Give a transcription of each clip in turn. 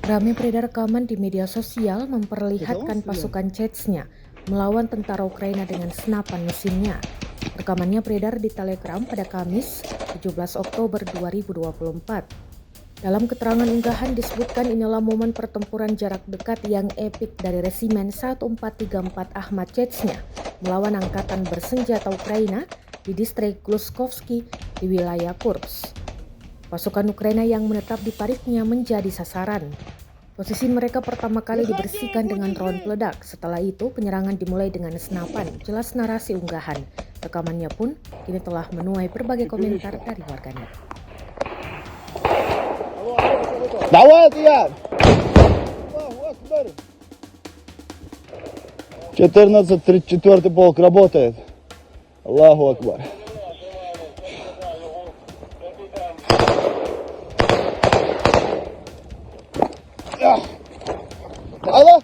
Ramai beredar rekaman di media sosial memperlihatkan pasukan Chechnya melawan tentara Ukraina dengan senapan mesinnya. Rekamannya beredar di Telegram pada Kamis, 17 Oktober 2024. Dalam keterangan unggahan disebutkan inilah momen pertempuran jarak dekat yang epik dari Resimen 1434 Ahmad Chechnya melawan angkatan bersenjata Ukraina di distrik Gluskovsky di wilayah Kursk. Pasukan Ukraina yang menetap di paritnya menjadi sasaran. Posisi mereka pertama kali dibersihkan dengan drone peledak. Setelah itu, penyerangan dimulai dengan senapan. Jelas narasi unggahan. Rekamannya pun kini telah menuai berbagai komentar dari warganet. Давай, я! 14-34 полк работает. Аллаху Акбар. Алло!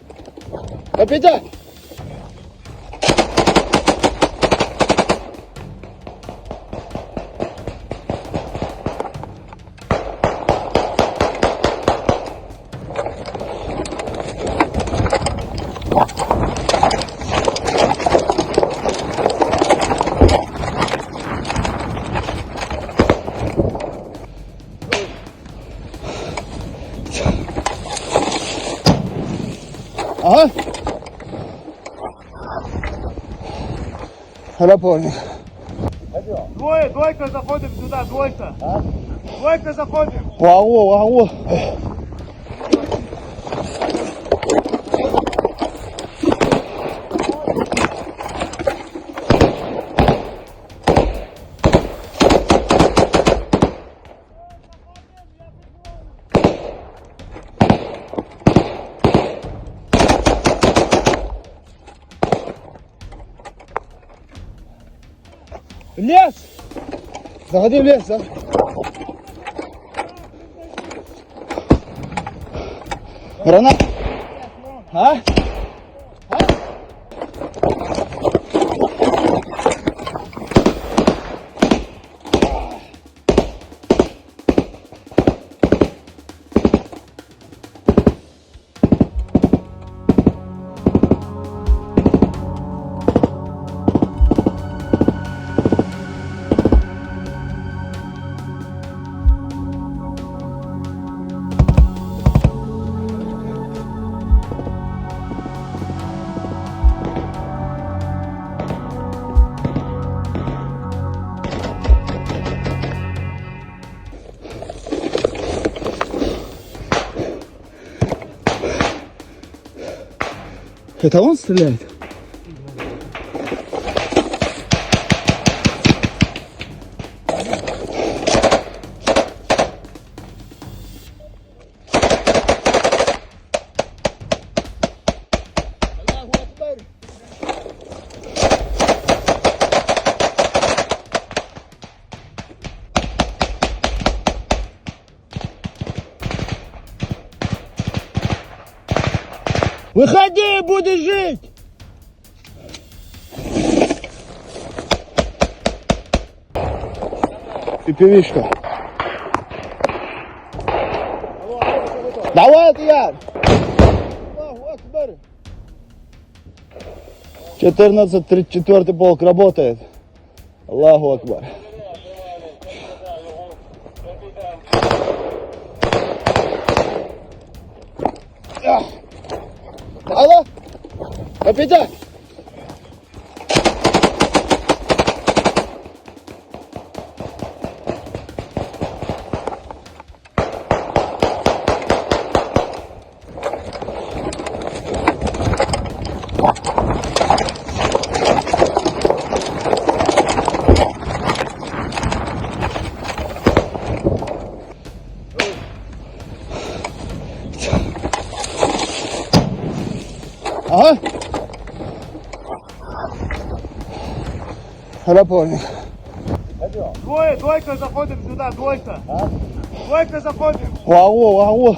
Капитан! Ага. Рапорник. Двойка, заходим сюда, двойка. А? Двойка, заходим. Вау. Лес! Заходи в лес, Гранат! А? Это он стреляет? Выходи, будешь жить! Пипевишка. Давай, я! 14-34 полк работает. Аллаху Акбар. Алло! Капитан! Ага. Рапорник. Двойка, заходим сюда, двойка. А? Двойка, заходим. Вау.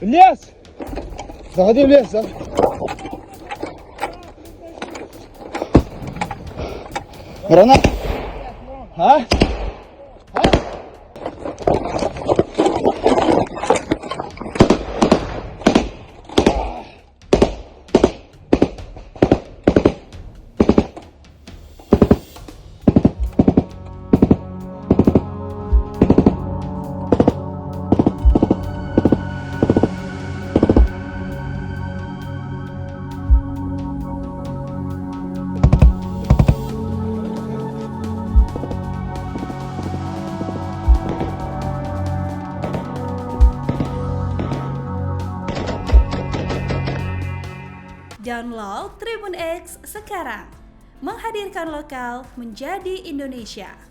В лес! Заходи в лес, а? Гранат! А? Download Tribun X sekarang, menghadirkan lokal menjadi Indonesia.